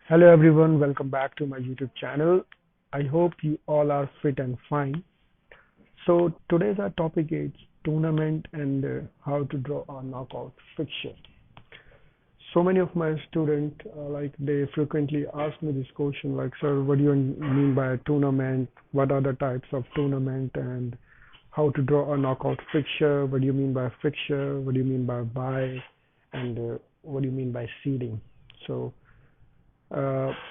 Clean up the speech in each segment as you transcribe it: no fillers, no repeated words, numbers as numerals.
Hello everyone, welcome back to my YouTube channel. I hope you all are fit and fine. So today's our topic is tournament and how to draw a knockout fixture. So many of my students they frequently ask me this question like, sir, what do you mean by a tournament? What are the types of tournament and how to draw a knockout fixture? What do you mean by fixture? What do you mean by bye? And what do you mean by seeding? So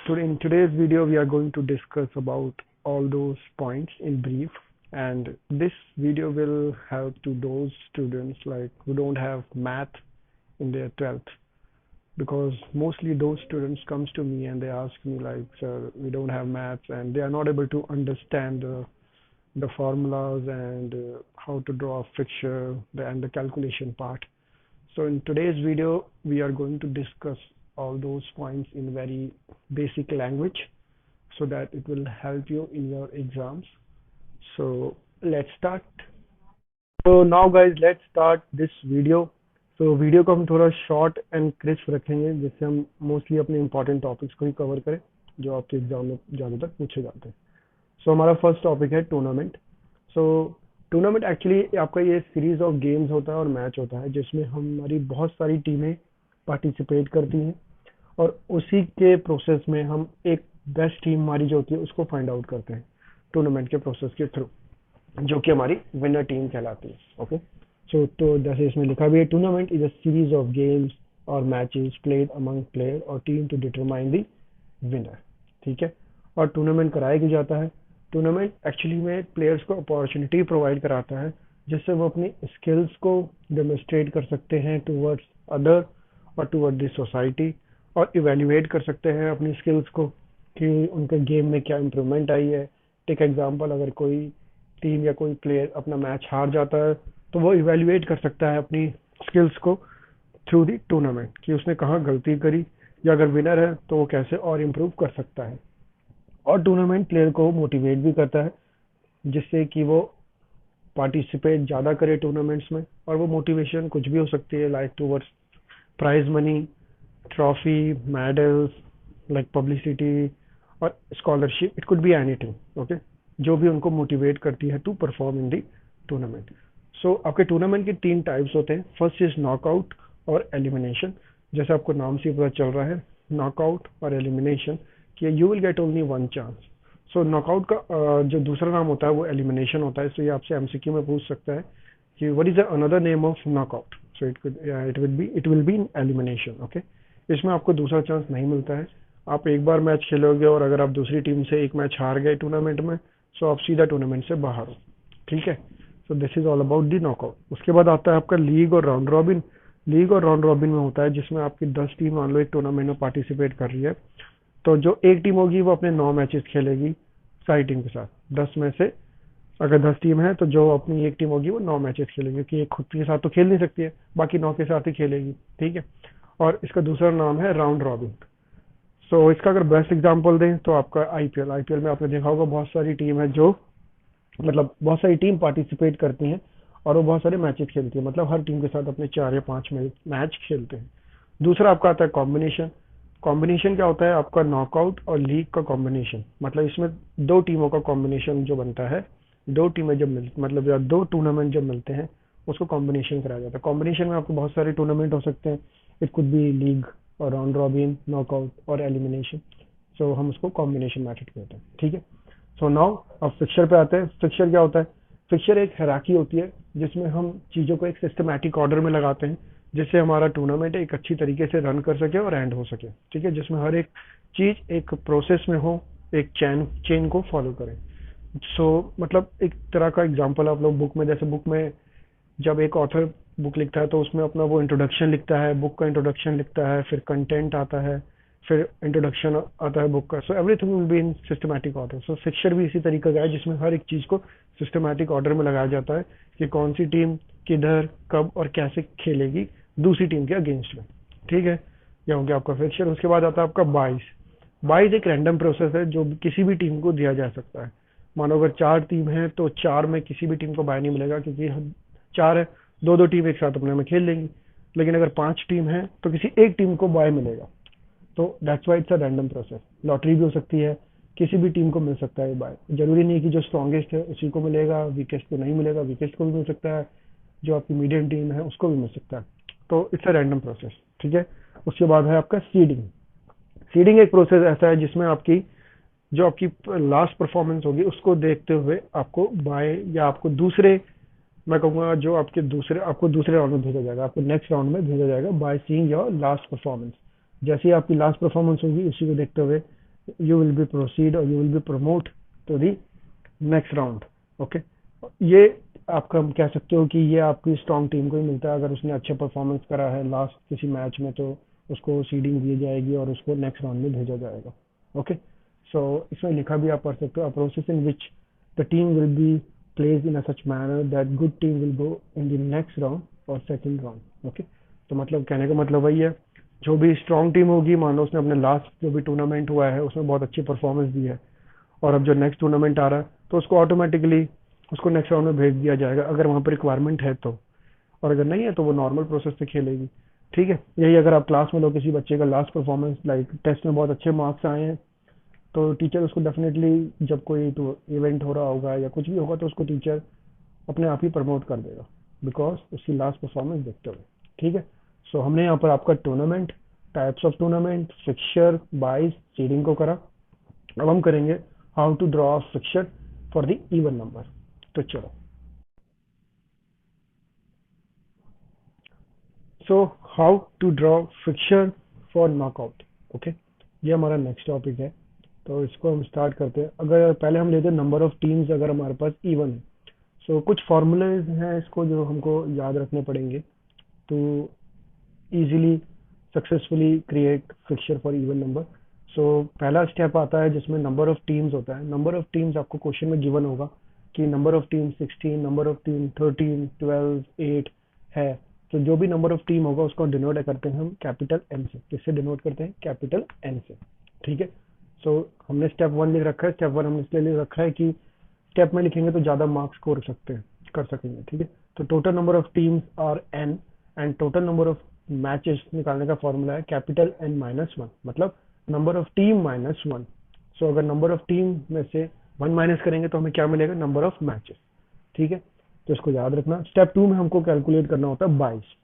in today's video, we are going to discuss about all those points in brief, and this video will help to those students like who don't have math in their 12th, because mostly those students comes to me and they ask me like, sir, we don't have maths, and they are not able to understand the formulas and how to draw a fixture and the calculation part. So in today's video, we are going to discuss all those points in very basic language so that it will help you in your exams. So let's start. So now guys, let's start this video. So video को हम थोड़ा short and crisp रखेंगे जिससे हम mostly अपने important topics को ही cover करें जो आपके एग्जाम में ज़्यादातर पूछे जाते हैं. सो हमारा फर्स्ट टॉपिक है टूर्नामेंट. सो टूर्नामेंट एक्चुअली आपका ये सीरीज ऑफ गेम्स होता है और मैच होता है जिसमें हमारी बहुत सारी टीमें पार्टिसिपेट करती हैं और उसी के प्रोसेस में हम एक बेस्ट टीम हमारी जो होती है उसको फाइंड आउट करते हैं टूर्नामेंट के प्रोसेस के थ्रू, जो कि हमारी विनर टीम कहलाती है. ओके, सो तो जैसे इसमें लिखा भी है, tournament is a series of games और मैचेस प्लेड अमंग प्लेयर और team to determine the winner. ठीक है, और टूर्नामेंट कराया क्यों जाता है? टूर्नामेंट एक्चुअली में प्लेयर्स को अपॉर्चुनिटी प्रोवाइड कराता है जिससे वो अपनी स्किल्स को डेमोन्स्ट्रेट कर सकते हैं टूवर्ड्स अदर और टूवर्ड द सोसाइटी, और इवेल्युएट कर सकते हैं अपनी स्किल्स को कि उनके गेम में क्या इम्प्रूवमेंट आई है. टेक एग्जांपल, अगर कोई टीम या कोई प्लेयर अपना मैच हार जाता है तो वो इवेल्युएट कर सकता है अपनी स्किल्स को थ्रू दी टूर्नामेंट कि उसने कहाँ गलती करी, या अगर विनर है तो वो कैसे और इम्प्रूव कर सकता है. और टूर्नामेंट प्लेयर को मोटिवेट भी करता है जिससे कि वो पार्टिसिपेट ज़्यादा करे टूर्नामेंट्स में, और वो मोटिवेशन कुछ भी हो सकती है like towards prize money, trophy, medals, like publicity और scholarship. It could be anything. Okay, जो भी उनको मोटिवेट करती है to perform in the tournament. So आपके टूर्नामेंट के 3 टाइप्स होते हैं. फर्स्ट इज नॉकआउट और एलिमिनेशन. जैसे आपको नाम से पता चल रहा है, नॉकआउट और एलिमिनेशन, कि you will get only one chance. So knockout का जो दूसरा नाम होता है वो एलिमिनेशन होता है. तो ये आपसे एमसीक्यू में पूछ सकता है कि what is the another name of knockout. So it will be elimination. Okay, इसमें आपको दूसरा चांस नहीं मिलता है. आप एक बार मैच खेलोगे और अगर आप दूसरी टीम से एक मैच हार गए टूर्नामेंट में, सो आप सीधा टूर्नामेंट से बाहर हो. ठीक है, सो this is all about the knockout. उसके बाद आता है आपका लीग और राउंड रॉबिन. लीग और राउंड रॉबिन में होता है जिसमें आपकी 10 टीम मान लो एक टूर्नामेंट में पार्टिसिपेट कर रही है, तो जो एक टीम होगी वो अपने 9 मैचेस खेलेगी सारी टीम के साथ. 10 में से अगर 10 टीम है तो जो अपनी एक टीम होगी वो 9 मैचेस खेलेगी, क्योंकि एक खुद के साथ तो खेल नहीं सकती है, बाकी 9 के साथ ही खेलेगी. ठीक है, और इसका दूसरा नाम है राउंड रॉबिन. सो इसका अगर बेस्ट एग्जांपल दें तो आपका आईपीएल. आईपीएल में आपने देखा होगा बहुत सारी टीम है जो बहुत सारी टीम पार्टिसिपेट करती हैं और वो बहुत सारे मैचेस खेलती है, मतलब हर टीम के साथ अपने 4 या 5 मैच खेलते हैं. दूसरा आपका आता है कॉम्बिनेशन. कॉम्बिनेशन क्या होता है? आपका नॉकआउट और लीग का कॉम्बिनेशन, मतलब इसमें 2 टीमों का कॉम्बिनेशन जो बनता है. 2 टीमें जब मतलब या 2 टूर्नामेंट जब मिलते हैं उसको कॉम्बिनेशन कराया जाता है. कॉम्बिनेशन में आपको बहुत सारे टूर्नामेंट हो सकते हैं. इट कुड बी लीग और राउंड रॉबिन, नॉकआउट और एलिमिनेशन. सो हम उसको कॉम्बिनेशन मैथड कहते हैं. ठीक है, सो नाउ अब फिक्सर पे आते हैं. फिक्सर क्या होता है? फिक्सर एक हायरार्की होती है जिसमें हम चीज़ों को एक सिस्टमैटिक ऑर्डर में लगाते हैं जिससे हमारा टूर्नामेंट एक अच्छी तरीके से रन कर सके और एंड हो सके. ठीक है, जिसमें हर एक चीज़ एक प्रोसेस में हो, एक चेन को फॉलो करें. मतलब एक तरह का एग्जांपल आप लोग बुक में, जैसे बुक में जब एक ऑथर बुक लिखता है तो उसमें अपना वो इंट्रोडक्शन लिखता है, बुक का इंट्रोडक्शन लिखता है, फिर कंटेंट आता है, फिर इंट्रोडक्शन आता है बुक का. So everything will be in systematic order. So fixer भी इसी तरीके का है जिसमें हर एक चीज़ को सिस्टमैटिक ऑर्डर में लगाया जाता है कि कौन सी टीम किधर कब और कैसे खेलेगी दूसरी टीम के अगेंस्ट में. ठीक है, यह हो गया आपका फिक्सर. उसके बाद आता है आपका बाइस. बाइस एक रैंडम प्रोसेस है जो किसी भी टीम को दिया जा सकता है. मानो अगर 4 टीम है तो 4 में किसी भी टीम को बाय नहीं मिलेगा क्योंकि 4 है, 2 टीम एक साथ अपने में खेल लेंगी. लेकिन अगर 5 टीम है तो किसी एक टीम को बाय मिलेगा. तो that's why it's a random process. Lottery भी हो सकती है, किसी भी टीम को मिल सकता है बाय, जरूरी नहीं कि जो स्ट्रॉन्गेस्ट है उसी को मिलेगा, वीकेस्ट को नहीं मिलेगा, वीकेस्ट को भी मिल सकता है, जो आपकी मीडियम टीम है उसको भी मिल सकता है। तो इट्स अ रैंडम प्रोसेस, ठीक है। उसके बाद है आपका सीडिंग। सीडिंग एक प्रोसेस ऐसा है जिसमें आपकी जो आपकी लास्ट परफॉर्मेंस होगी उसको देखते हुए आपको बाय या आपको दूसरे, मैं कहूँगा जो आपको दूसरे राउंड में भेजा जाएगा, आपको नेक्स्ट राउंड में भेजा जाएगा by seeing your last performance. जैसे ही आपकी लास्ट परफॉर्मेंस होगी उसी को देखते हुए यू विल बी प्रोसीड और you will be promote to the next round. Okay, ये आपका हम कह सकते हो कि ये आपकी स्ट्रॉन्ग टीम को ही मिलता है। अगर उसने अच्छा परफॉर्मेंस करा है लास्ट किसी मैच में तो उसको सीडिंग दी जाएगी और उसको नेक्स्ट राउंड में भेजा जाएगा। ओके, सो इसमें लिखा भी आप पढ़ सकते हो, a process in which the team will be placed in a such manner that good team will go in the next round or second round। Okay, तो मतलब कहने का मतलब वही है, जो भी स्ट्रॉन्ग टीम होगी, मान लो उसने अपने लास्ट जो भी टूर्नामेंट हुआ है उसमें बहुत अच्छी परफॉर्मेंस दी है, और अब जो नेक्स्ट टूर्नामेंट आ रहा है तो उसको ऑटोमेटिकली उसको नेक्स्ट राउंड में भेज दिया जाएगा अगर वहां पर रिक्वायरमेंट है तो, और अगर नहीं है तो वो नॉर्मल प्रोसेस से खेलेगी। ठीक है, यही अगर आप क्लास में लो किसी बच्चे का लास्ट परफॉर्मेंस लाइक टेस्ट में बहुत अच्छे मार्क्स आए हैं तो टीचर उसको डेफिनेटली जब कोई तो इवेंट हो रहा होगा या कुछ भी होगा तो उसको टीचर अपने आप ही प्रमोट कर देगा बिकॉज उसकी लास्ट परफॉर्मेंस देखते हुए। ठीक है, सो हमने यहाँ पर आपका tournament, types of tournament, fixture, byes, seeding को करा। अब हम करेंगे how to draw fixture for the even number. तो चलो, so how to draw fixture for knockout. Okay, ये हमारा नेक्स्ट टॉपिक है, तो इसको हम स्टार्ट करते हैं। अगर पहले हम लेते हैं नंबर ऑफ टीम्स, अगर हमारे पास इवन है सो कुछ फॉर्मूलेज हैं इसको जो हमको याद रखने पड़ेंगे to easily successfully create fixture for even number. So पहला स्टेप आता है जिसमें नंबर ऑफ टीम्स होता है। नंबर ऑफ टीम्स आपको क्वेश्चन में गिवन होगा कि number of team 16, number of team 13, 12, 8 है। तो जो भी नंबर ऑफ टीम होगा उसको डिनोट करते हैं हम कैपिटल एन से। किससे डिनोट करते हैं? कैपिटल एन से। ठीक है, सो हमने स्टेप वन लिख रखा है। स्टेप वन हमने इसलिए लिख रखा है कि स्टेप में लिखेंगे तो ज्यादा मार्क्स स्कोर कर सकेंगे। ठीक है, तो total number of teams are n and total number of matches निकालने का फॉर्मूला है कैपिटल एन माइनस वन, मतलब number of team minus one. So अगर नंबर ऑफ टीम में से वन माइनस करेंगे तो हमें क्या मिलेगा? Number of matches. ठीक है, तो इसको याद रखना। स्टेप टू में हमको कैलकुलेट करना होता है बाईस।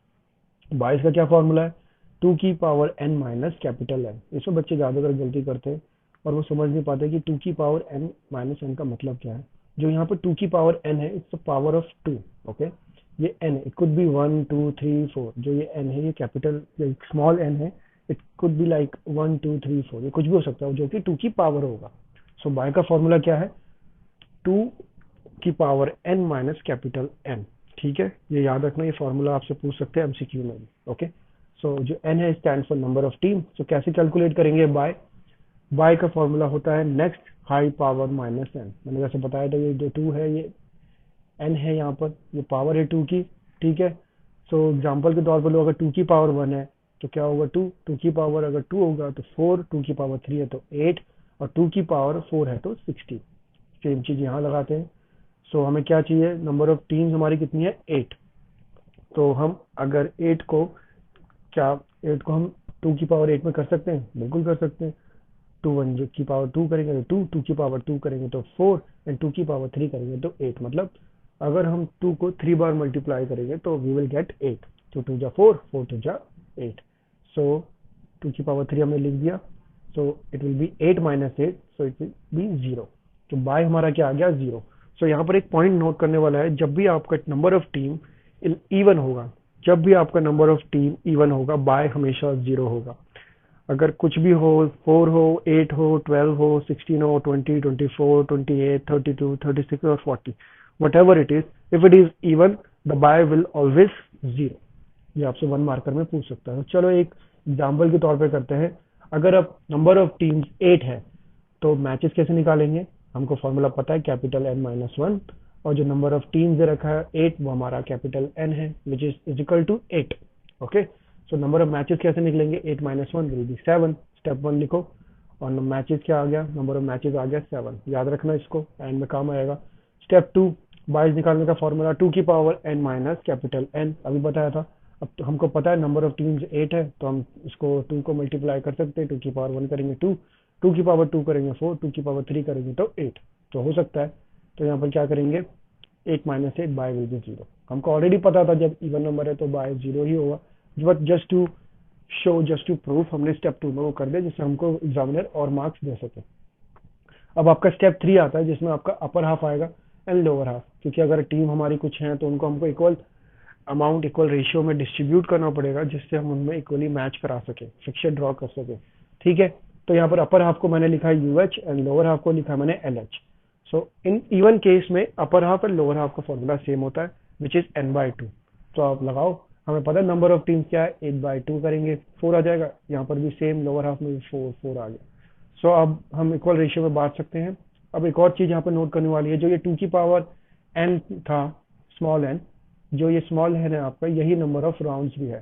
बाईस का क्या फॉर्मूला है? टू की power N minus capital N. इसमें बच्चे ज्यादातर गलती करते हैं और वो समझ नहीं पाते कि टू की पावर एन माइनस एन का मतलब क्या है। जो यहाँ पर टू की पावर एन है it's the power of two. Okay, ये एन है, it could be one two three four. जो ये एन है ये कैपिटल स्मॉल एन है, it could be like one two three four, ये कुछ भी हो सकता है जो कि टू की पावर होगा। सो बाय का फॉर्मूला क्या है? टू की power N minus capital N. ठीक है, ये याद रखना, ये फॉर्मूला आपसे पूछ सकते हैं एमसीक्यू में भी। ओके, सो जो एन है stand for number of team. So कैसे कैलकुलेट करेंगे? बाय का फॉर्मूला होता है next high power minus n. मैंने वैसे बताया था ये जो टू है ये एन है, यहाँ पर ये पावर है टू की। ठीक है, सो एग्जाम्पल के तौर पर लो, अगर टू की पावर वन है तो क्या होगा? टू। टू की पावर अगर टू होगा तो फोर, टू की पावर थ्री है तो एट, और टू की पावर फोर है तो 16। सेम चीज यहाँ लगाते हैं। सो हमें क्या चाहिए? नंबर ऑफ टीम्स हमारी कितनी है? 8। तो हम अगर 8 को क्या 8 को हम 2 की पावर 8 में कर सकते हैं? बिल्कुल कर सकते हैं। 2 वन जो की पावर 2 करेंगे तो 2, 2 की पावर 2 करेंगे तो 4, एंड 2 की पावर 3 करेंगे तो 8। मतलब अगर हम 2 को 3 बार मल्टीप्लाई करेंगे तो वी विल गेट 8। तो 2 जा 4, 4 2 जा 8। सो 2 की पावर 3 हमने लिख दिया। So it will be 8 minus 8, so it will be 0। तो बाय हमारा क्या आ गया? 0। सो यहाँ पर एक पॉइंट नोट करने वाला है, जब भी आपका नंबर ऑफ टीम इवन होगा, जब भी आपका नंबर ऑफ टीम इवन होगा बाय हमेशा 0 होगा। अगर कुछ भी हो, 4 हो, 8 हो, 12 हो, 16 हो, 20, 24, 28, 32, 36 और 40, whatever it is, if it is even the bye will always 0। ये आपसे वन मार्कर में पूछ सकता है। चलो एक एग्जाम्पल के तौर पे करते हैं। अगर अब नंबर ऑफ टीम्स 8 है तो मैचेस कैसे निकालेंगे? हमको फॉर्मूला पता है कैपिटल एन माइनस वन, और जो नंबर ऑफ टीम्स दे रखा है 8 वो हमारा कैपिटल एन है which is equal to 8। Okay, so number of matches कैसे निकलेंगे? 8 minus one will be 7। Step one लिखो, और मैचेस क्या आ गया? नंबर ऑफ मैचेस आ गया 7। याद रखना इसको, एंड में काम आएगा। स्टेप टू, बाइस निकालने का फॉर्मूला 2 की power N minus capital N, अभी बताया था। अब तो हमको पता है नंबर ऑफ टीम्स 8 है, तो हम इसको 2 को मल्टीप्लाई कर सकते हैं। 2 की पावर 1 करेंगे 2, 2 की पावर 2 करेंगे 4, 2 की पावर 3 करेंगे तो 8, तो हो सकता है। तो यहाँ पर क्या करेंगे, 8 माइनस 8 बाय विल बी 0। हमको ऑलरेडी पता था जब इवन नंबर है तो बाय 0 ही होगा, but just to show, just to proof, हमने स्टेप 2 में वो कर दिया जिससे हमको एग्जामिनर और मार्क्स दे सके। अब आपका स्टेप 3 आता है जिसमें आपका अपर हाफ आएगा एंड लोअर हाफ, क्योंकि अगर टीम हमारी कुछ है तो उनको हमको इक्वल अमाउंट, इक्वल रेशियो में डिस्ट्रीब्यूट करना पड़ेगा जिससे हम उनमें इक्वली मैच करा सके, फिक्सर ड्रॉ कर सके। ठीक है, तो यहाँ पर अपर हाफ को मैंने लिखा है यूएच एंड लोअर हाफ को लिखा है मैंने LH. So in even case में अपर हाफ और लोअर हाफ का फॉर्मूला सेम होता है, विच इज n/2। तो आप लगाओ, हमें पता है नंबर ऑफ टीम्स क्या है, 8/2 करेंगे 4 आ जाएगा। यहाँ पर भी सेम, लोअर हाफ में भी 4 आ गया। सो अब हम इक्वल रेशियो में बांट सकते हैं। अब एक और चीज यहाँ पर नोट करने वाली है, जो ये 2 की पावर n था, स्मॉल n, जो ये स्मॉल है ना आपका, यही नंबर ऑफ राउंड्स भी है।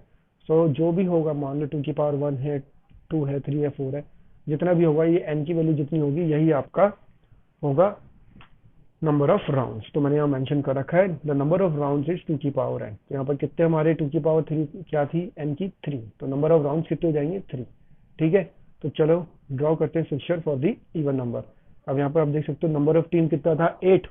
सो जो भी होगा, मान लो 2 की पावर 1 है, 2 है, 3 है, 4 है, जितना भी होगा ये n की वैल्यू जितनी होगी यही आपका होगा नंबर ऑफ राउंड्स। तो मैंने यहाँ मेंशन कर रखा है the number of rounds is 2 की पावर n। तो यहाँ पर कितने हमारे 2 की पावर 3 क्या थी, n की 3, तो नंबर ऑफ राउंड्स कितने हो जाएंगे 3। ठीक है, तो चलो ड्रॉ करते हैं fixture for the even number. अब यहाँ पर आप देख सकते हो नंबर ऑफ टीम कितना था 8,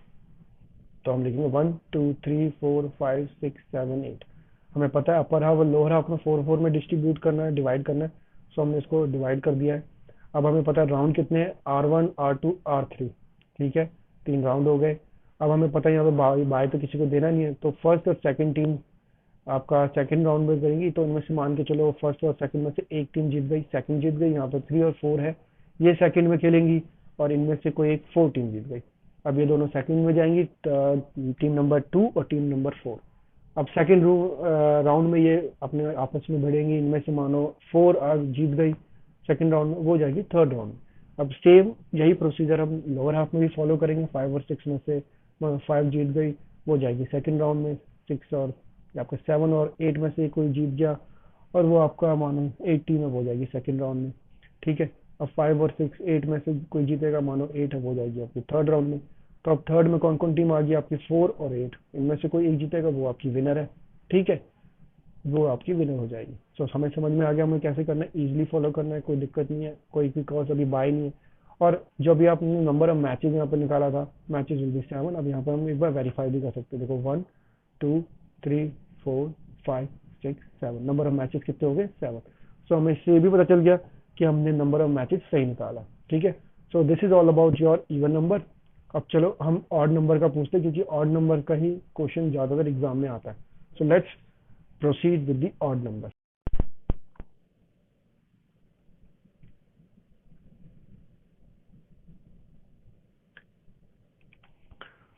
तो हम लिखेंगे 1 2 3 4 5 6 7 8। हमें पता है अपर हाफ और लोअर हाफ में 4 में डिस्ट्रीब्यूट करना है, डिवाइड करना है। सो हमने इसको डिवाइड कर दिया है। अब हमें पता है राउंड कितने हैं, R1 R2 R3। ठीक है, 3 राउंड हो गए। अब हमें पता है यहाँ पे बाय तो किसी को देना नहीं है, तो फर्स्ट और सेकंड टीम आपका सेकंड राउंड में करेंगी। तो इनमें से मान के चलो फर्स्ट और सेकंड में से एक टीम जीत गई, सेकंड जीत गई। यहाँ पर 3 और 4 है, ये सेकंड में खेलेंगी, और इनमें से कोई एक 4 टीम जीत गई। अब ये दोनों सेकंड में जाएंगी, टीम नंबर 2 और टीम नंबर 4। अब सेकंड राउंड में ये अपने आपस में भिड़ेंगी, इनमें से मानो 4 जीत गई सेकंड राउंड में, वो जाएगी थर्ड राउंड में। अब सेम यही प्रोसीजर हम लोअर हाफ में भी फॉलो करेंगे। 5 और 6 में से 5 जीत गई, वो जाएगी सेकंड राउंड में। 6 और आपका 7 और 8 में से कोई जीत गया, और वो आपका मानो 8 टीम है, वो जाएगी सेकंड राउंड में। ठीक है, अब 5 और 6 8 में से कोई जीतेगा, मानो 8 है, वो जाएगी आपकी थर्ड राउंड में। तो अब थर्ड में कौन कौन टीम आ गई आपकी, 4 और 8, इनमें से कोई एक जीतेगा, वो आपकी विनर है। ठीक है, वो आपकी विनर हो जाएगी। सो हमें समझ में आ गया हमें कैसे करना है, इजीली फॉलो करना है, कोई दिक्कत नहीं है, कोई बिकॉज अभी बाय नहीं है। और जो भी आपने नंबर ऑफ मैचेज यहाँ पर निकाला था, मैचेज विल बी 7। अब यहाँ पर हम एक बार वेरीफाई भी कर सकते हैं। देखो 1 2 3 4 5 6 7, नंबर ऑफ मैचेस कितने हो गए, 7। सो हमें इससे भी पता चल गया कि हमने नंबर ऑफ मैचेस सही निकाला। ठीक है, सो this is all about your even number. अब चलो हम ऑड नंबर का पूछते हैं, क्योंकि ऑड नंबर का ही क्वेश्चन ज्यादातर एग्जाम में आता है। So let's proceed with the odd number.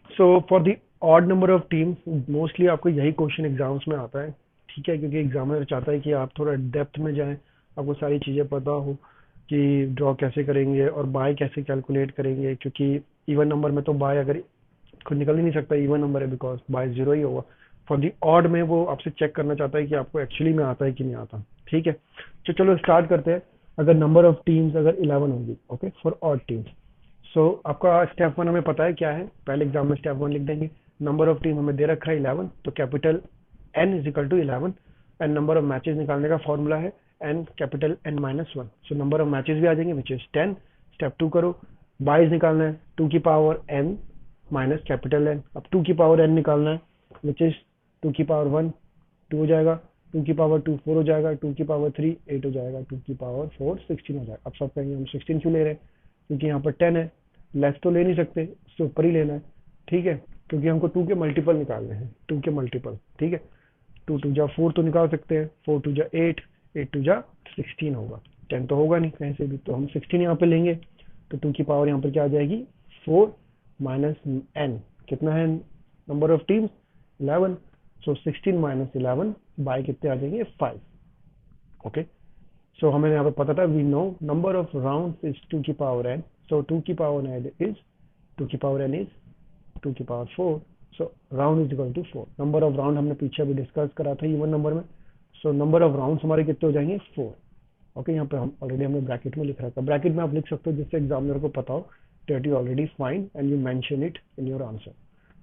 So for the odd number of teams, mostly आपको यही क्वेश्चन एग्जाम्स में आता है। ठीक है, क्योंकि एग्जामिनर चाहता है कि आप थोड़ा डेप्थ में जाएं, आपको सारी चीज़ें पता हो कि ड्रॉ कैसे करेंगे और बाय कैसे कैलकुलेट करेंगे, क्योंकि इवन नंबर में तो बाय अगर खुद निकल ही नहीं सकता, इवन नंबर है, बिकॉज बाय 0 ही होगा। फॉर दी ऑड में वो आपसे चेक करना चाहता है कि आपको एक्चुअली में आता है कि नहीं आता। ठीक है, तो चलो स्टार्ट करते हैं। अगर नंबर ऑफ टीम्स अगर 11 होंगी, ओके, फॉर ऑड टीम्स। सो आपका स्टेप 1 हमें पता है क्या है, पहले एग्जाम में स्टेप 1 लिख देंगे। नंबर ऑफ टीम हमें दे रखा है 11, तो capital N is equal to 11, and number of matches निकालने का फॉर्मूला है N capital N-1। So number of matches भी आ जाएंगे, विच इज 10। स्टेप 2 करो, बाइस निकालना है, 2 की power N minus capital N। अब 2 की पावर N निकालना है, विच इज 2 की पावर 1 2 हो जाएगा, 2 की पावर 2 4 हो जाएगा, 2 की पावर 3 8 हो जाएगा, 2 की पावर 4 16 हो जाएगा। अब सब कहेंगे हम 16 क्यों ले रहे हैं, क्योंकि यहाँ पर 10 है, लेस तो ले नहीं सकते, इससे ऊपर ही लेना है। ठीक है, क्योंकि हमको 2 के मल्टीपल निकालने हैं, 2 के मल्टीपल। ठीक है, 2 2 जा 4 तो निकाल सकते हैं, 4 2 जा 8, 8 2 जा 16 होगा, 10 तो होगा नहीं कहीं से भी, तो हम 16 यहाँ पे लेंगे। तो 2 की पावर यहाँ पर क्या आ जाएगी, 4 माइनस n, कितना है number of teams 11। So 16 minus 11 bye कितने आ जाएंगे 5। ओके, सो हमें यहाँ पे पता था, we know number of round is 2 की पावर n। सो 2 की पावर n इज 2 की पावर n इज 2 की power 4। So round is equal to 4। Number of round हमने पीछे अभी डिस्कस करा था इवन नंबर में। सो नंबर ऑफ राउंड हमारे कितने हो जाएंगे 4। ओके, यहाँ पे हम ऑलरेडी हमने ब्रैकेट में लिख रखा है, ब्रैकेट में आप लिख सकते हो जिससे एग्जामिनर को पता हो that you already find and you mention it in your answer.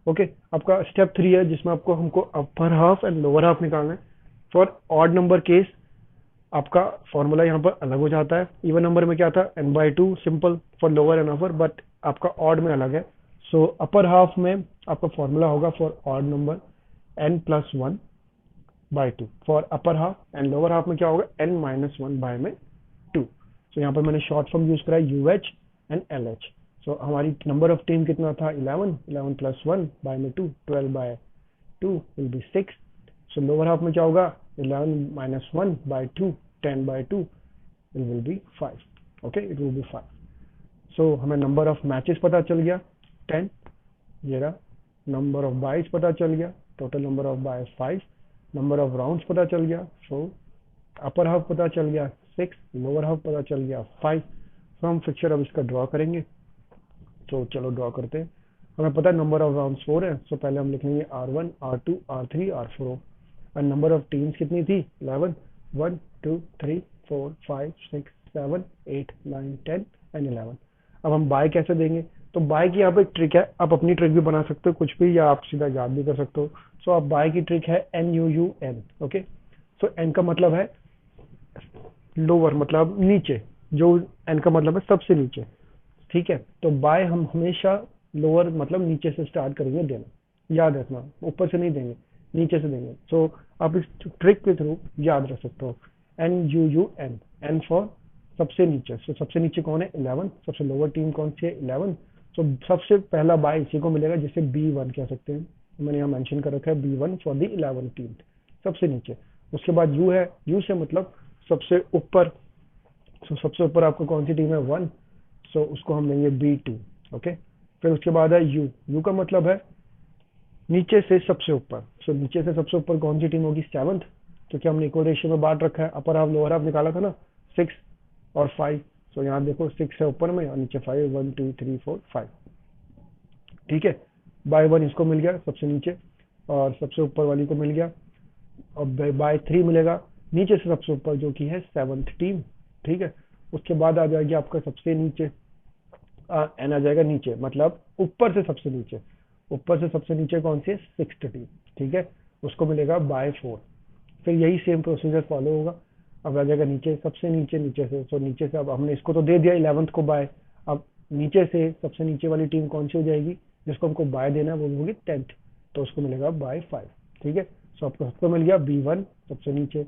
Okay, आपका स्टेप 3 है जिसमें आपको हमको upper half and lower half निकालना है। फॉर ऑड नंबर केस आपका फॉर्मूला यहाँ पर अलग हो जाता है। इवन नंबर में क्या था, n/2 simple for lower and upper, but आपका ऑड में अलग है। सो अपर हाफ में आपका फॉर्मूला होगा for odd number n+1/2 for upper half, and lower half में क्या होगा, n-1/2। सो यहाँ पर मैंने शॉर्ट फॉर्म यूज करा है UH एंड LH। सो हमारी नंबर ऑफ टीम कितना था, 11, 11 + 1/2, 12/2 will be 6। So lower half में क्या होगा, 11 - 1/2, 10/2 it will be 5। okay, it will be 5। so हमें नंबर ऑफ मैचेस पता चल गया 10, ये रहा। नंबर ऑफ बाइज पता चल गया, total number of bye 5। Number of rounds पता चल गया, सो अपर हाफ पता चल गया 6, लोअर हाफ पता चल गया 5। तो हम फिक्चर अब इसका ड्रॉ करेंगे। तो चलो ड्रॉ करते हैं। हमें पता है नंबर ऑफ राउंड्स 4 है, सो पहले हम लिखेंगे R1, R2, R3, R4। और नंबर ऑफ टीम्स कितनी थी, 11, 1 2 3 4 5 6 7 8 9 10 एंड 11। अब हम बाय कैसे देंगे, तो बाय की यहाँ पे एक ट्रिक है, आप अपनी ट्रिक भी बना सकते हो कुछ भी, या आप सीधा याद भी कर सकते हो। सो आप बाय की ट्रिक है NUUN। ओके, सो एन का मतलब है लोअर, मतलब नीचे, जो एन का मतलब है सबसे नीचे। ठीक है, तो बाय हम हमेशा लोअर मतलब नीचे से स्टार्ट करेंगे देना, याद रखना, ऊपर से नहीं देंगे, नीचे से देंगे। सो आप इस ट्रिक के थ्रू याद रख सकते हो, NUUN, एन फॉर सबसे नीचे। सो सबसे नीचे कौन है, 11। सबसे लोअर टीम कौन सी है, 11। सो सबसे पहला बाय इसी को मिलेगा, जिसे B1 कह सकते हैं। मैंने यहाँ मेंशन कर रखा है B1 फॉर द 11 टीम, सबसे नीचे। उसके बाद U है, U से मतलब सबसे ऊपर। सो सबसे ऊपर आपको कौन सी टीम है, 1। सो उसको हम लेंगे B2। ओके, फिर उसके बाद है U। U का मतलब है नीचे से सबसे ऊपर। सो नीचे से सबसे ऊपर कौन सी टीम होगी, 7th, क्योंकि हमने इक्वल रेशियो में बांट रखा है। अपर हाफ लोअर हाफ निकाला था ना, 6 और 5। सो यहाँ देखो 6 है ऊपर में और नीचे 5, 1 2 3 4 5। ठीक है, बाय 1 इसको मिल गया सबसे नीचे, और सबसे ऊपर वाली को मिल गया। और बाय 3 मिलेगा नीचे से सबसे ऊपर, जो कि है 7th टीम। ठीक है, उसके बाद आ जाएगी आपका सबसे नीचे एन आ जाएगा नीचे, मतलब ऊपर से सबसे नीचे। ऊपर से सबसे नीचे कौन सी है, 6th टीम। ठीक है, उसको मिलेगा बाय 4। फिर यही सेम प्रोसीजर फॉलो होगा। अब आ जाएगा नीचे, सबसे नीचे, नीचे से। तो नीचे से अब हमने इसको तो दे दिया 11th को बाय। अब नीचे से सबसे नीचे वाली टीम कौन सी हो जाएगी, जिसको हमको बाय देना है, वो होगी 10th। तो उसको मिलेगा बाय 5। ठीक है, सो आपको सबको मिल गया B1 सबसे नीचे,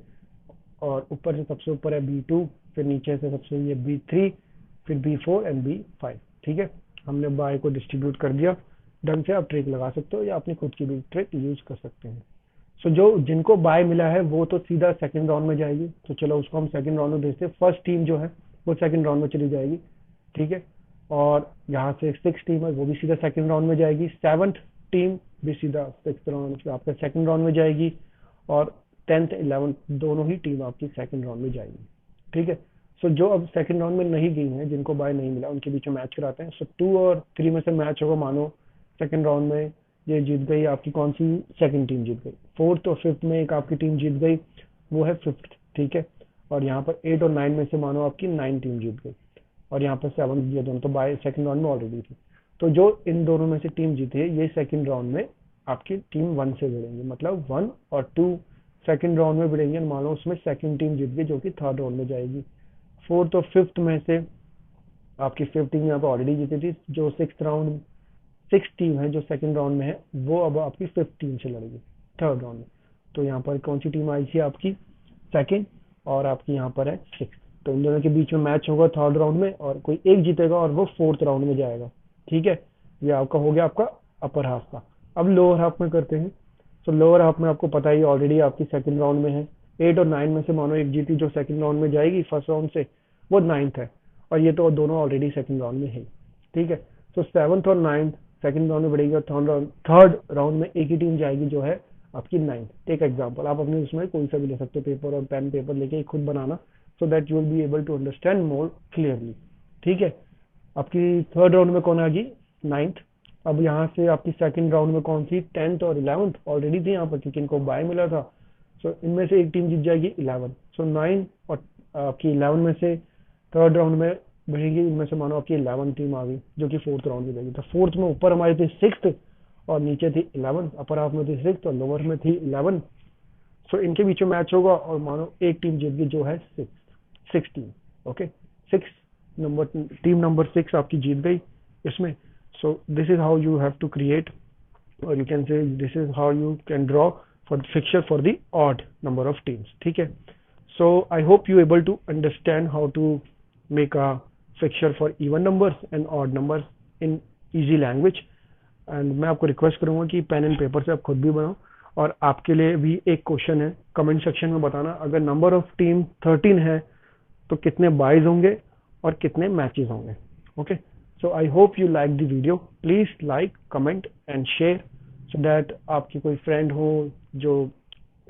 और ऊपर से सबसे ऊपर है B2, फिर नीचे से सबसे ये B3, फिर B4 एंड B5। ठीक है, हमने बाय को डिस्ट्रीब्यूट कर दिया ढंग से। आप ट्रिक लगा सकते हो या अपनी खुद की भी ट्रिक यूज कर सकते हैं। सो जो जिनको बाय मिला है वो तो सीधा सेकंड राउंड में जाएगी। तो चलो उसको हम सेकंड राउंड में भेजते हैं। फर्स्ट टीम जो है वो सेकंड राउंड में चली जाएगी। ठीक है, और यहाँ से 6 टीम है, वो भी सीधा सेकंड राउंड में जाएगी। 7th टीम भी सीधा 6th राउंड आपका सेकंड राउंड में जाएगी, और 10th 11th दोनों ही टीम आपकी सेकंड राउंड में जाएगी। ठीक है, सो जो अब सेकंड राउंड में नहीं गई हैं, जिनको बाय नहीं मिला, उनके बीच में मैच कराते हैं। सो 2 और 3 में से मैच होगा, मानो सेकंड राउंड में ये जीत गई, आपकी कौन सी, सेकंड टीम जीत गई। 4th और 5th में एक आपकी टीम जीत गई, वो है 5th। ठीक है, और यहाँ पर 8 और 9 में से मानो आपकी 9 टीम जीत गई, और यहाँ पर 7th, ये दोनों तो बाय सेकंड राउंड में ऑलरेडी थी। तो जो इन दोनों में से टीम जीती है, ये सेकंड राउंड में आपकी टीम 1 से भिड़ेंगे, मतलब 1 और 2 सेकंड राउंड में भिड़ेंगे। मान लो उसमें सेकंड टीम जीत गई, जो कि थर्ड राउंड में जाएगी। 4th और 5th में से आपकी 5th टीम यहाँ पर ऑलरेडी जीती थी, जो 6 टीम है जो सेकंड राउंड में है, वो अब आपकी 5th टीम से लड़ेगी थर्ड राउंड में। तो यहाँ पर कौन सी टीम आई थी आपकी, सेकंड, और आपकी यहाँ पर है 6th। तो इन दोनों के बीच में मैच होगा थर्ड राउंड में, और कोई एक जीतेगा और वो 4th राउंड में जाएगा। ठीक है, ये आपका हो गया आपका अपर हाफ का। अब लोअर हाफ में करते हैं। तो लोअर हाफ में आपको पता ही ऑलरेडी आपकी सेकंड राउंड में है। 8 और 9 में से मानो एक जीती, जो सेकंड राउंड में जाएगी फर्स्ट राउंड से, वो 9th है, और ये तो दोनों ऑलरेडी सेकंड राउंड में है। ठीक है, तो 7th और 9th सेकंड राउंड में बढ़ेगी, और थर्ड राउंड में एक ही टीम जाएगी, जो है आपकी 9th। टेक एग्जांपल, आप अपने उसमें कोई सा भी ले सकते हो, पेपर और पेन पेपर लेके खुद बनाना, so that you will be able to understand more clearly. ठीक है, आपकी थर्ड राउंड में कौन आ गई, 9th। अब यहाँ से आपकी सेकंड राउंड में कौन सी, 10th और 11th ऑलरेडी थी यहाँ पर, क्योंकि इनको बाय मिला था। सो इनमें से एक टीम जीत जाएगी, 11। सो 9 और आपकी 11 में से थर्ड राउंड में बढ़ेगी। इनमें से मानो आपकी 11 टीम आ गई, जो कि 4th राउंड में जाएगी। तो 4th में ऊपर हमारी थी 6th, और नीचे थी 11। अपर हाफ में थी 6th और लोअर में थी 11। सो इनके बीच में मैच होगा और मानो एक टीम जीत गई जो है 6 team, okay, 6 number, team number 6 आपकी जीत गई इसमें. So this is how you have to create, और you can say this is how you can draw for fixture for the odd number of teams. ठीक है. So I hope you able to understand how to make a fixture for even numbers and odd numbers in easy language. And मैं आपको request करूंगा कि pen and paper से आप खुद भी बनाओ. और आपके लिए भी एक क्वेश्चन है, कमेंट सेक्शन में बताना अगर नंबर ऑफ टीम 13 है तो कितने बाइज होंगे और कितने मैचेस होंगे. Okay, so I hope you like the video. Please like, comment and share so that आपकी कोई फ्रेंड हो जो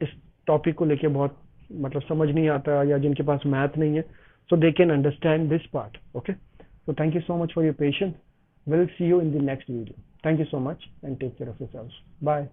इस टॉपिक को लेके बहुत मतलब समझ नहीं आता या जिनके पास मैथ नहीं है, so they can understand this part. Okay, so thank you so much for your patience. We'll see you in the next video. Thank you so much and take care of yourselves. Bye.